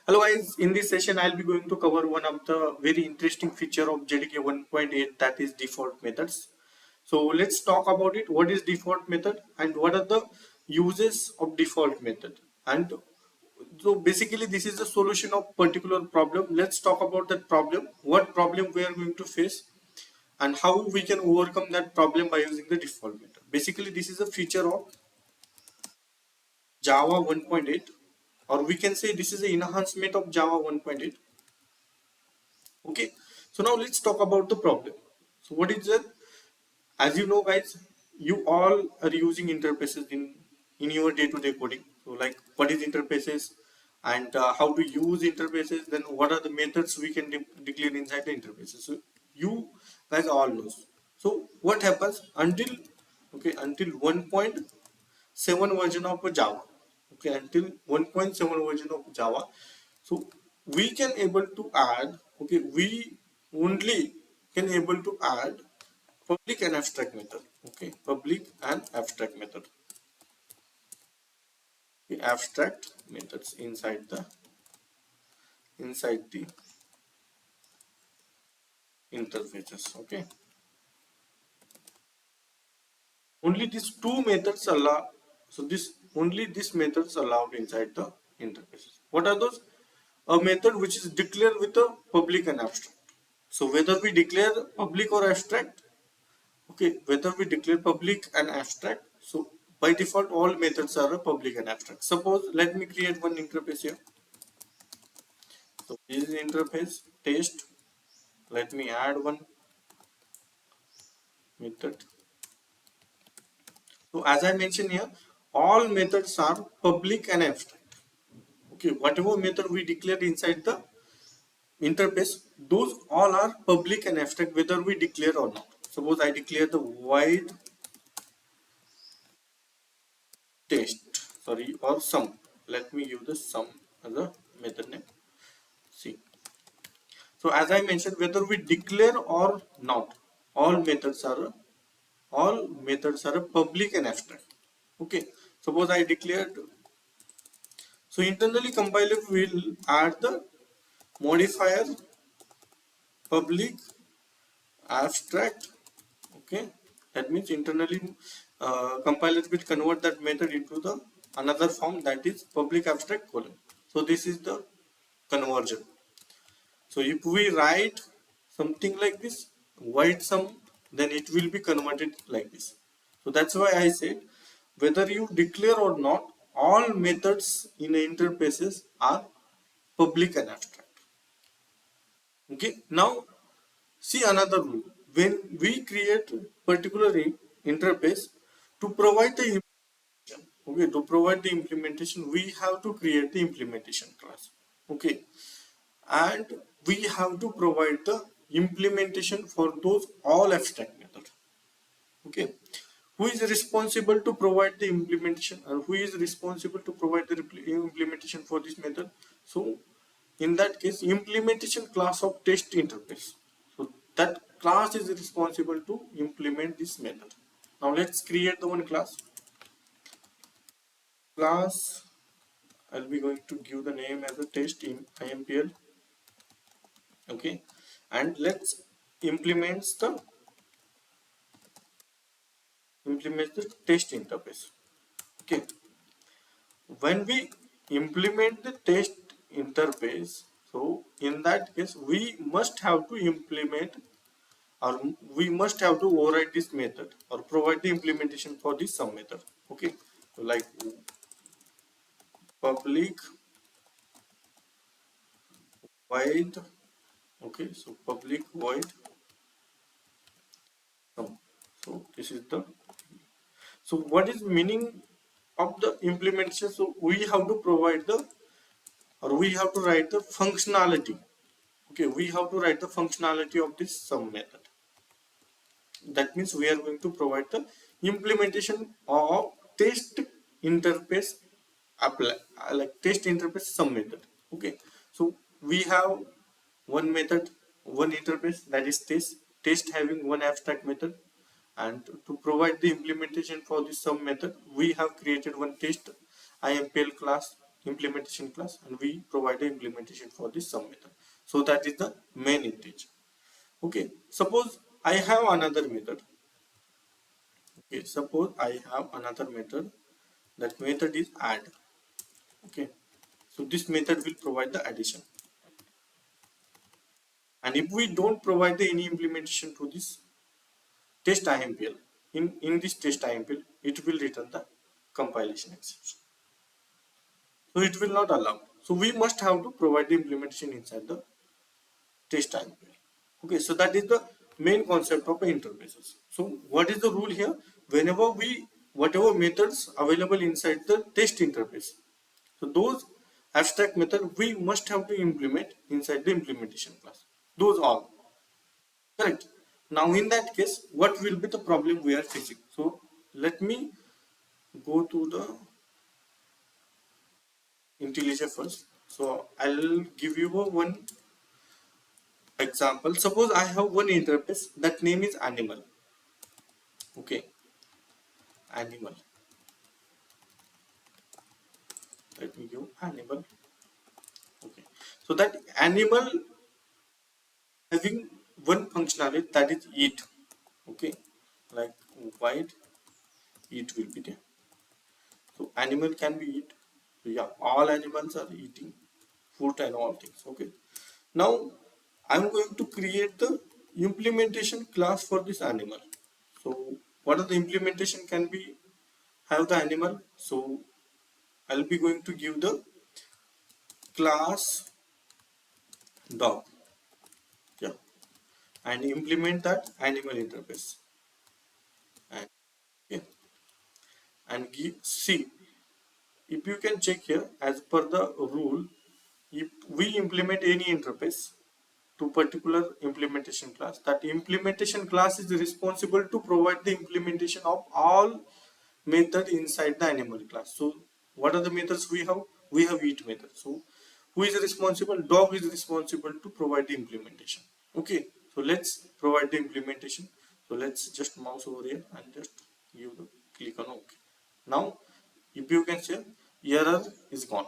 Hello guys, in this session I'll be going to cover one of the very interesting feature of JDK 1.8, that is default methods. So let's talk about it. What is default method and what are the uses of default method? And so basically this is the solution of particular problem. Let's talk about that problem, what problem we are going to face and how we can overcome that problem by using the default method. Basically this is a feature of Java 1.8, or we can say this is an enhancement of Java 1.8. Okay, so now let's talk about the problem. So what is that? As you know guys, you all are using interfaces in your day-to-day coding. So like what is interfaces and how to use interfaces, then what are the methods we can declare inside the interfaces. So you guys all know. So what happens until 1.7 version of Java, until 1.7 version of Java, so we can able to add, we only can able to add public and abstract method. Public and abstract method. The abstract methods inside the interfaces. Only these two methods allow. So this only these methods allowed inside the interfaces. What are those? A method which is declared with a public and abstract. So whether we declare public or abstract, whether we declare public and abstract, so by default all methods are a public and abstract. Suppose let me create one interface here. So this is interface test. Let me add one method. So as I mentioned here, all methods are public and abstract. Whatever method we declare inside the interface, those all are public and abstract whether we declare or not. Suppose I declare the void test, or sum. Let me use the sum as a method name. See, so as I mentioned, whether we declare or not, all methods are public and abstract. Suppose I declared. So internally compiler will add the modifier public abstract. That means internally compiler will convert that method into the another form, that is public abstract colon. So this is the conversion. So if we write something like this, void sum, then it will be converted like this. So that's why I said whether you declare or not, all methods in interfaces are public and abstract. Now see another rule. When we create particular interface to provide the to provide the implementation, we have to create the implementation class. And we have to provide the implementation for those all abstract methods. Who is responsible to provide the implementation, or who is responsible to provide the implementation for this method? So in that case, implementation class of test interface. So that class is responsible to implement this method. Now let's create the one class. I'll be going to give the name as a test in IMPL. And let's implement the test interface. When we implement the test interface, so in that case we must have to implement, or we must have to override this method or provide the implementation for this sum method. So like public void. So public void sum. So this is the, so what is meaning of the implementation? So we have to provide the, or we have to write the functionality. We have to write the functionality of this sum method. That means we are going to provide the implementation of test interface apply, like test interface sum method. So we have one method, one interface, that is test having one abstract method, and to provide the implementation for this sum method, we have created one test IMPL class implementation class, and we provide the implementation for this sum method. So that is the main integer. Okay, suppose I have another method. Okay, suppose I have another method. That method is add. Okay, so this method will provide the addition. And if we don't provide the any implementation to this test IMPL, in this test IMPL, it will return the compilation exception. So it will not allow. So we must have to provide the implementation inside the test IMPL. Okay, so that is the main concept of the interfaces. So what is the rule here? Whenever whatever methods available inside the test interface, so those abstract method we must have to implement inside the implementation class. Those all. Correct. Now in that case, what will be the problem we are facing? So let me go to the IntelliJ first. So I'll give you a one example. Suppose I have one interface that name is animal. Okay, animal. Let me give animal. Okay, so that animal having one functionality that is eat. Okay, like white eat will be there. So animal can be eat. So yeah, all animals are eating food and all things. Okay. Now I'm going to create the implementation class for this animal. So what are the implementation can be have the animal? So I'll be going to give the class dog. Yeah. And implement that animal interface. And okay. And give see if you can check here as per the rule, if we implement any interface to particular implementation class, that implementation class is responsible to provide the implementation of all method inside the animal class. So what are the methods we have? We have each method. So who is responsible? Dog is responsible to provide the implementation. Okay, so let's provide the implementation. So let's just mouse over here and just give the click on OK. Now if you can see, error is gone.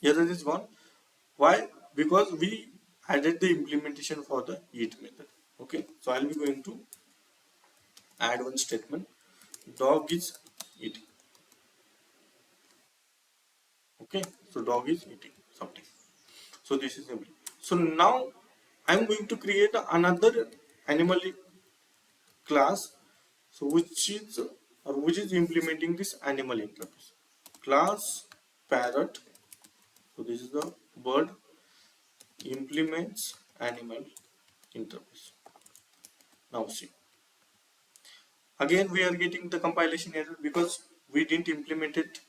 Error is gone. Why? Because we added the implementation for the eat method. Okay, so I'll be going to add one statement. Dog is eating. Okay, so dog is eating something. So this is simple. So now I'm going to create another animal class. So which is implementing this animal interface. Class parrot. So this is the bird implements animal interface. Now see. Again we are getting the compilation error because we didn't implement it.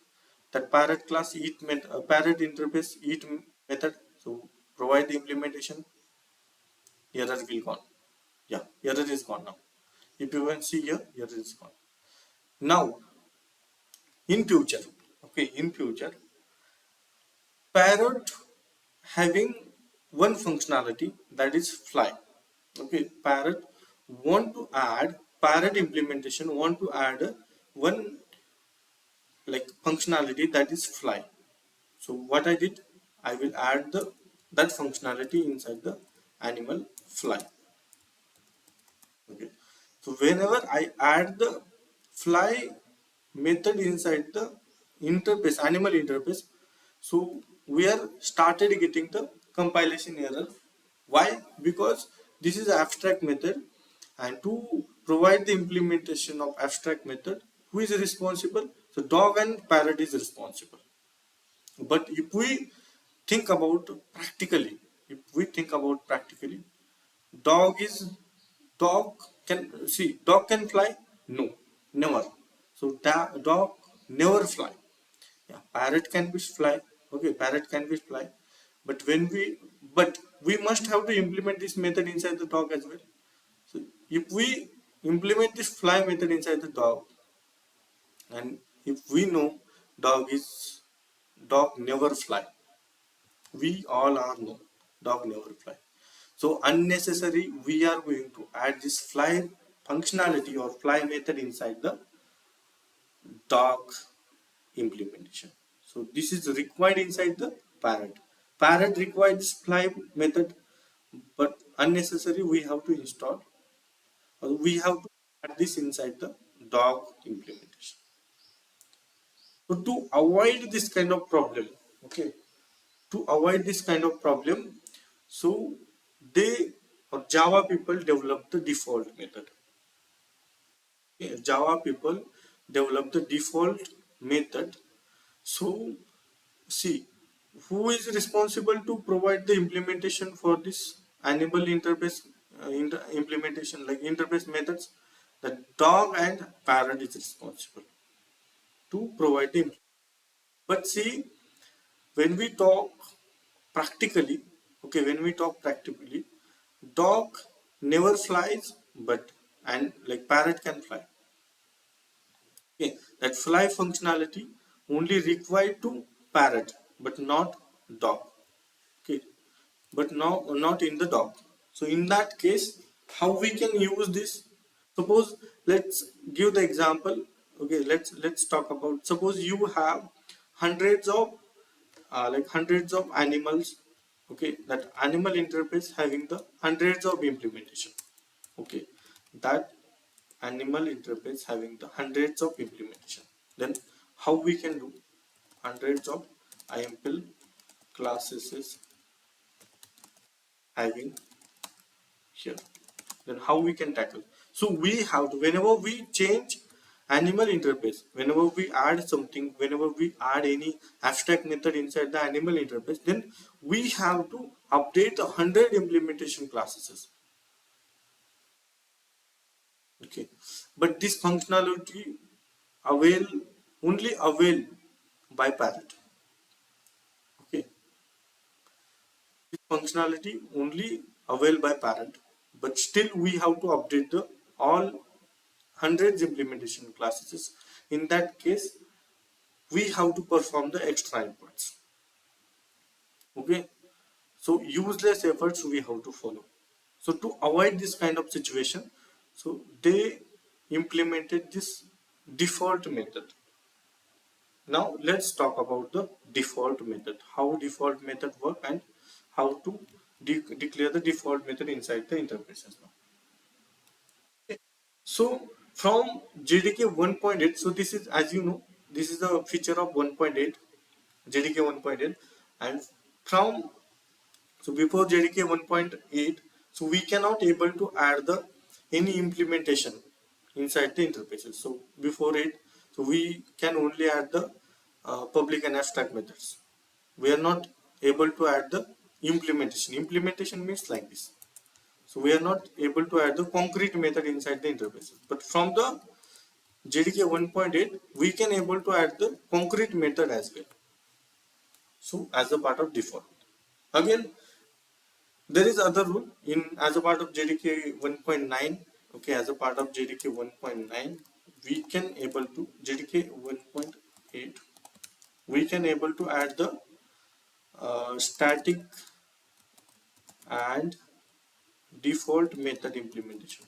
That parrot class eat parrot interface eat method. So provide the implementation. Error will gone. Yeah, error is gone now. If you can see here, error is gone. Now in future, okay, in future, parrot having one functionality that is fly. Okay, parrot want to add parrot implementation want to add one like functionality that is fly. So what I did, I will add that functionality inside the animal fly. Okay, so whenever I add the fly method inside the interface animal interface, so we are started getting the compilation error. Why? Because this is abstract method, and to provide the implementation of abstract method, who is responsible? So dog and parrot is responsible. But if we think about practically, if we think about practically, dog is dog can see dog can fly? No, never. So dog never fly. Yeah, parrot can be fly. Okay, parrot can be fly. But we must have to implement this method inside the dog as well. So if we implement this fly method inside the dog, and if we know dog is dog never fly, we all are know dog never fly. So unnecessary we are going to add this fly functionality or fly method inside the dog implementation. So this is required inside the parent. Parent requires fly method, but unnecessary we have to install, or we have to add this inside the dog implementation. So to avoid this kind of problem, okay, to avoid this kind of problem, so they or Java people develop the default method. Okay, Java people develop the default method. So see, who is responsible to provide the implementation for this animal interface implementation, like interface methods? The dog and parent is responsible to provide the. But see, when we talk practically, okay, when we talk practically, dog never flies, but and like parrot can fly. Okay, that fly functionality only required to parrot, but not dog. Okay, but now not in the dog. So in that case, how we can use this? Suppose let's give the example. Okay, let's talk about. Suppose you have hundreds of hundreds of animals. Okay, that animal interface having the hundreds of implementation. Okay, that animal interface having the hundreds of implementation. Then how we can do hundreds of IMPL classes is having here? Then how we can tackle? So we have to, whenever we change animal interface, whenever we add something, whenever we add any abstract method inside the animal interface, then we have to update the 100 implementation classes. Okay, but this functionality avail only avail by parrot. Okay, this functionality only avail by parent, but still we have to update the all hundreds implementation classes. In that case, we have to perform the extra inputs. Okay, so useless efforts we have to follow. So to avoid this kind of situation, so they implemented this default method. Now let's talk about the default method, how default method work and how to declare the default method inside the interfaces. Now, okay. So from JDK 1.8, so this is, as you know, this is the feature of 1.8, JDK 1.8, and from, so before JDK 1.8, so we cannot able to add the any implementation inside the interfaces. So before it, so we can only add the public and abstract methods. We are not able to add the implementation. Implementation means like this. So we are not able to add the concrete method inside the interfaces. But from the JDK 1.8, we can able to add the concrete method as well. So as a part of default. Again, there is other rule in as a part of JDK 1.9. Okay, as a part of JDK 1.9, we can able to JDK 1.8. We can able to add the static and default method implementation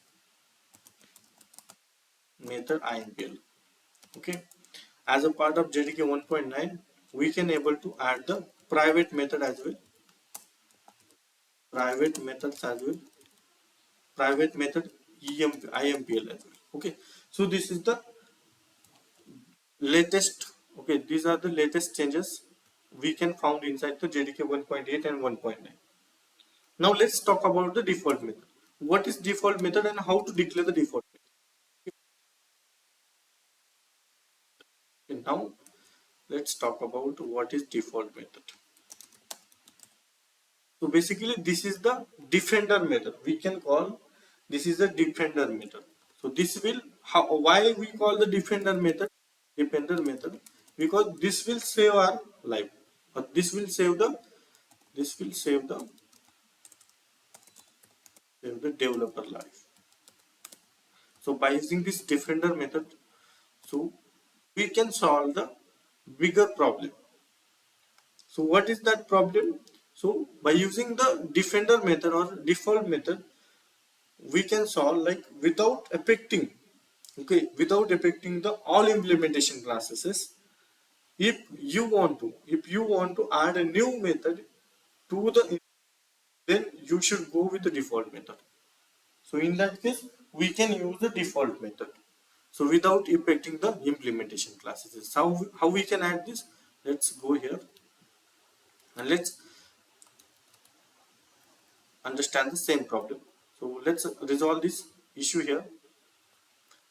method IMPL. Okay, as a part of JDK 1.9, we can able to add the private method as well. Private methods as well. Private method IMPL as well. Okay, so this is the latest. Okay, these are the latest changes we can found inside the JDK 1.8 and 1.9. Now let's talk about the default method. What is default method and how to declare the default method? Now let's talk about what is default method. So basically this is the defender method. We can call this is the defender method. So this will, why we call the defender method because this will save our life, or this will save the save the developer life. So by using this defender method, so we can solve the bigger problem. So what is that problem? So by using the defender method or default method, we can solve like without affecting, okay, without affecting the all implementation classes. If you want to add a new method to the, then you should go with the default method. So in that case, we can use the default method. So without impacting the implementation classes. How we can add this? Let's go here and let's understand the same problem. So let's resolve this issue here.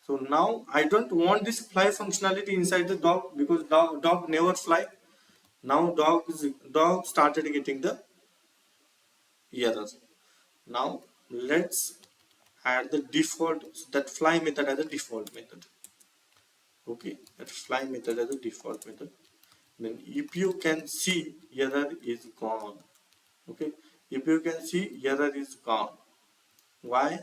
So now I don't want this fly functionality inside the dog because dog never fly. Now dog started getting the error. Now let's add the default, that fly method as a default method. Okay, that fly method as a default method. Then if you can see, error is gone. Okay, if you can see, error is gone. Why?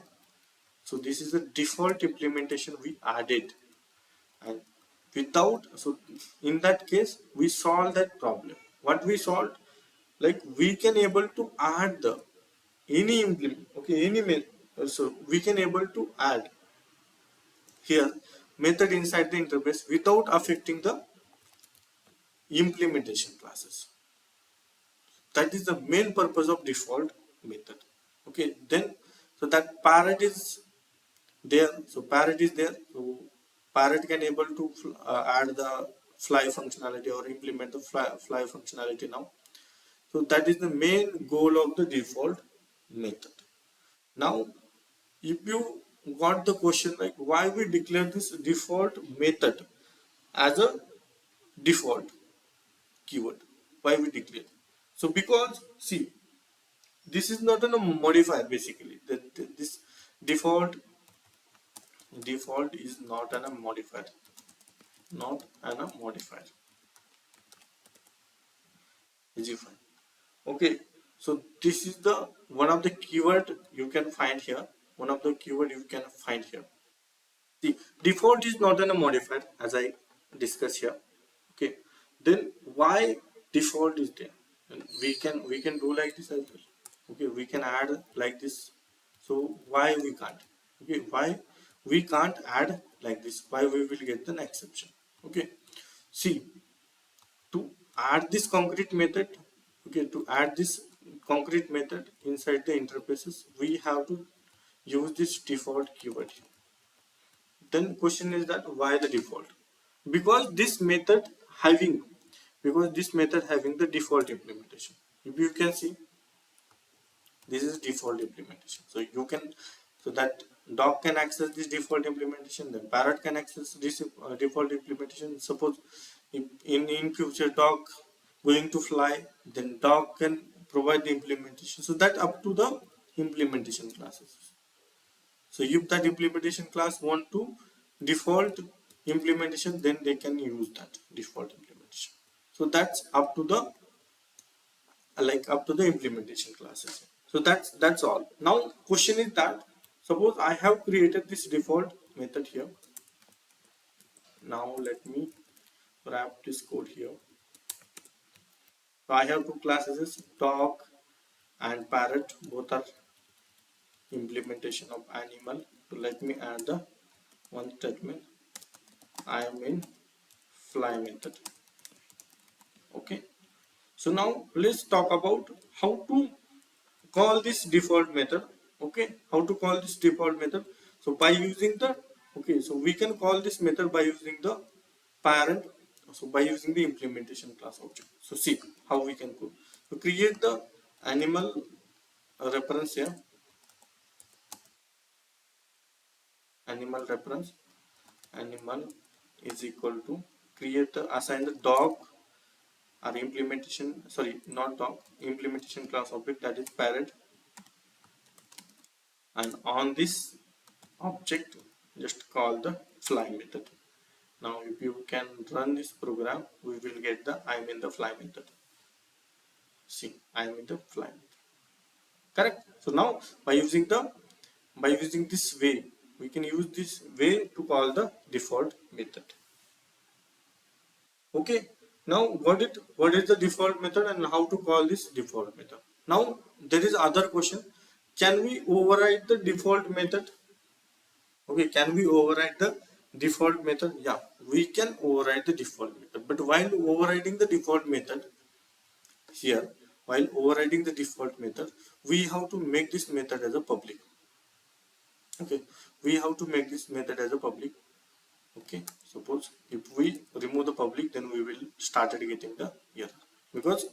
So this is the default implementation we added, and without, so in that case we solve that problem. What we solved, like we can able to add the any implement, okay, so we can able to add here method inside the interface without affecting the implementation classes. That is the main purpose of default method. Okay, then so that parrot is there, so parrot is there, so parrot can able to add the fly functionality or implement the fly functionality now. So that is the main goal of the default method. Now if you got the question like why we declare this default method as a default keyword, why we declare, so because see, this is not a modifier basically. This default is not a modifier, not a modifier. Is it fine? Okay, so this is the one of the keyword you can find here. One of the keyword you can find here. The default is not a modifier as I discussed here. Okay, then why default is there? And we can do like this as well. Okay, we can add like this. So why we can't? Okay, why we can't add like this? Why we will get an exception? Okay, see, to add this concrete method, okay, to add this concrete method inside the interfaces, we have to use this default keyword here. Then question is that why the default? Because this method having, the default implementation. If you can see, this is default implementation. So you can, so that dog can access this default implementation, then parrot can access this default implementation. Suppose in future dog going to fly, then dog can provide the implementation. So that up to the implementation classes. So if that implementation class want to default implementation, then they can use that default implementation. So that's up to the, up to the implementation classes. So that's all. Now question is that suppose I have created this default method here. Now let me wrap this code here. So I have two classes, dog and parrot, both are implementation of animal. So let me add the one statement. I am in fly method. Okay. So now let's talk about how to call this default method. Okay, how to call this default method? So by using the, okay, so we can call this method by using the parent, so by using the implementation class object. So see how we can go. So create the animal reference here, animal reference, animal is equal to create the, assign the dog or implementation, sorry, not dog, implementation class object, that is parent, and on this object just call the fly method. Now if you can run this program, we will get the I'm in the fly method. See, I'm in the fly method. Correct. So now by using this way, we can use this way to call the default method. Okay. Now what is the default method and how to call this default method? Now there is other question. Can we override the default method? Okay, can we override the default method, yeah, we can override the default method, but while overriding the default method here, while overriding the default method, we have to make this method as a public. Okay, we have to make this method as a public. Okay, suppose if we remove the public, then we will started getting the error, because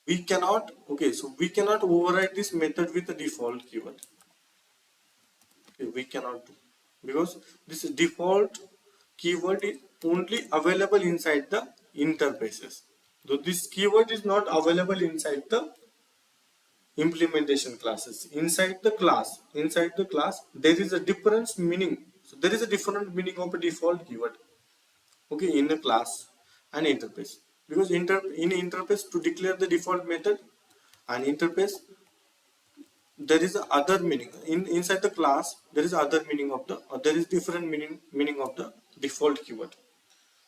we cannot, okay, so we cannot override this method with the default keyword. Okay, we cannot do, because this default keyword is only available inside the interfaces, though this keyword is not available inside the implementation classes. Inside the class there is a difference meaning, so there is a different meaning of a default keyword, okay, in the class and interface, because in interface to declare the default method and interface there is a other meaning. Inside the class there is other meaning of the, there is different meaning of the default keyword.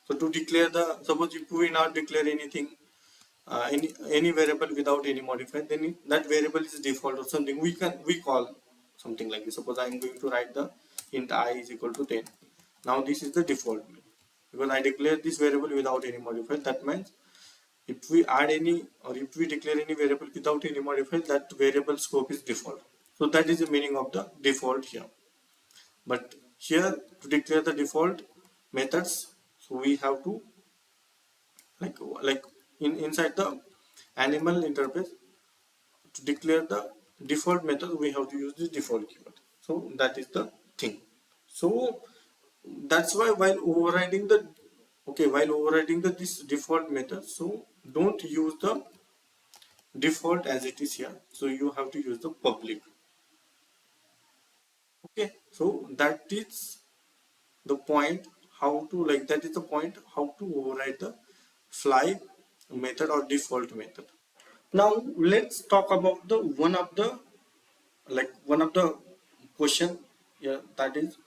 So to declare the, suppose if we not declare anything, any variable without any modifier, then that variable is default or something, we call something like this. Suppose I am going to write the int I is equal to 10. Now this is the default, because I declare this variable without any modifier. That means if we add any, or if we declare any variable without any modifier, that variable scope is default. So that is the meaning of the default here. But here to declare the default methods, so we have to like inside the animal interface, to declare the default method we have to use this default keyword. So that is the thing. So that's why while overriding the, okay, while overriding the this default method, so don't use the default as it is here, so you have to use the public. Okay, so that is the point, how to, like, that is the point how to override the fly method or default method. Now let's talk about the one of the question, yeah, that is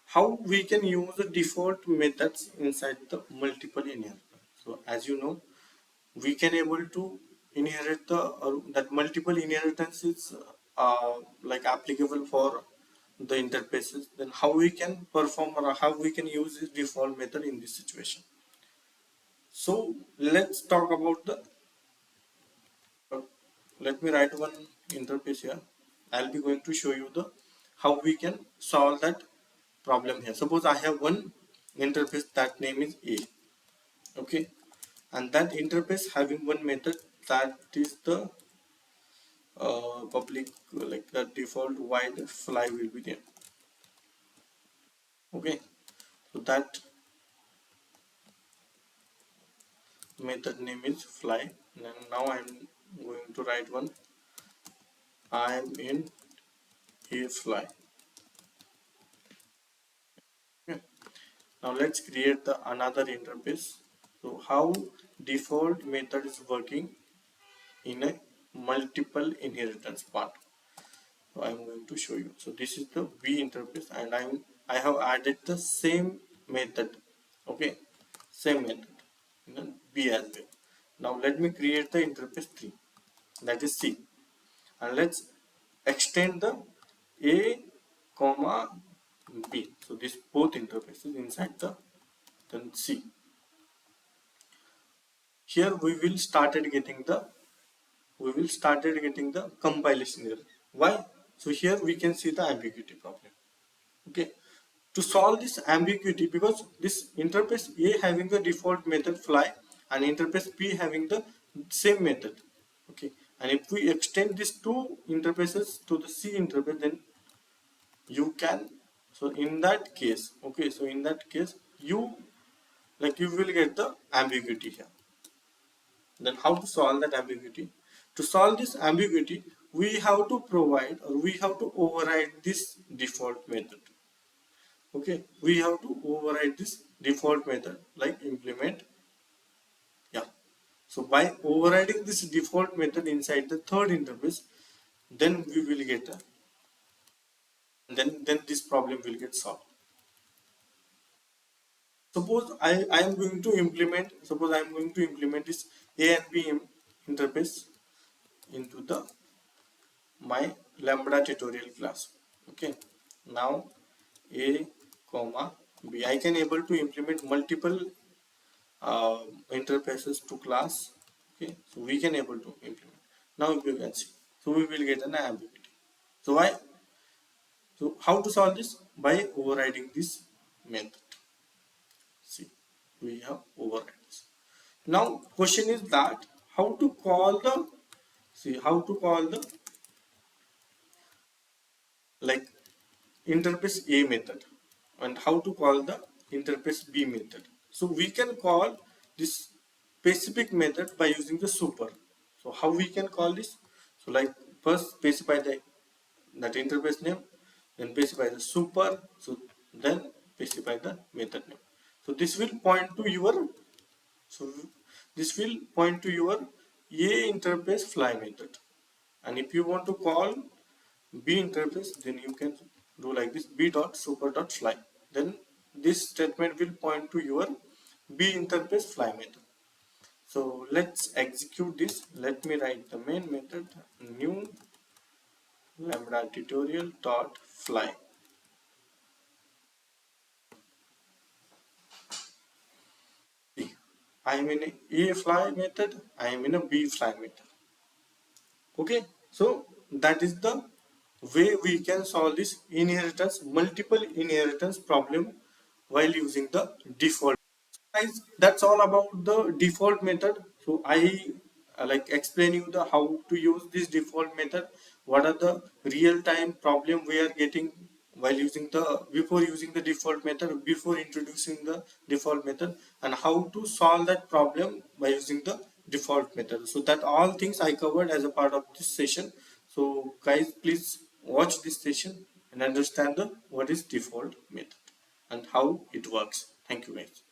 how we can use the default methods inside the multiple inheritance. So as you know, we can able to inherit the, that multiple inheritance is like applicable for the interfaces. Then how we can perform, or how we can use this default method in this situation. So let's talk about the, uh, let me write one interface here. I'll be going to show you the how we can solve that problem here. Suppose I have one interface that name is A, okay, and that interface having one method that is the public, like the default while fly will be there. Okay, so that method name is fly, and now I'm going to write one, I'm in a fly. Okay. Now let's create the another interface. So how default method is working in a multiple inheritance part. So I'm going to show you. So this is the B interface, and I have added the same method. Okay, same method in the B as well. Now let me create the interface 3, that is C, and let's extend the A comma B. So this both interfaces inside the then C. Here we will started getting the compilation error. Why? So here we can see the ambiguity problem. Okay, to solve this ambiguity, because this interface A having the default method fly and interface B having the same method. Okay, and if we extend these two interfaces to the C interface, then you can, so in that case, okay, so in that case you, like, you will get the ambiguity here. Then how to solve that ambiguity? To solve this ambiguity, we have to provide, or we have to override this default method. Okay, we have to override this default method, like implement, yeah. So by overriding this default method inside the third interface, then we will get a, then this problem will get solved. Suppose I am going to implement, suppose I am going to implement this A and B interface into the my Lambda tutorial class. Okay, now A comma B. I can able to implement multiple uh, interfaces to class. Okay, so we can able to implement. Now you can see. So we will get an ambiguity. So why? So how to solve this? By overriding this method. See, we have override this. Now question is that how to call the, see, how to call the like interface A method and how to call the interface B method. So we can call this specific method by using the super. So how we can call this? So like first specify the that interface name, then specify the super, so then specify the method name. So this will point to your, so this will point to your A interface fly method. And if you want to call B interface, then you can do like this b dot super dot fly. Then this statement will point to your B interface fly method. So let's execute this. Let me write the main method new lambda tutorial dot fly. I am in a fly method. I am in a B fly method. Okay, so that is the way we can solve this inheritance, multiple inheritance problem while using the default. Guys, that's all about the default method. So I like explain you the how to use this default method, what are the real time problem we are getting while using the, before using the default method, before introducing the default method, and how to solve that problem by using the default method. So that all things I covered as a part of this session. So guys, please watch this session and understand the what is default method and how it works. Thank you guys.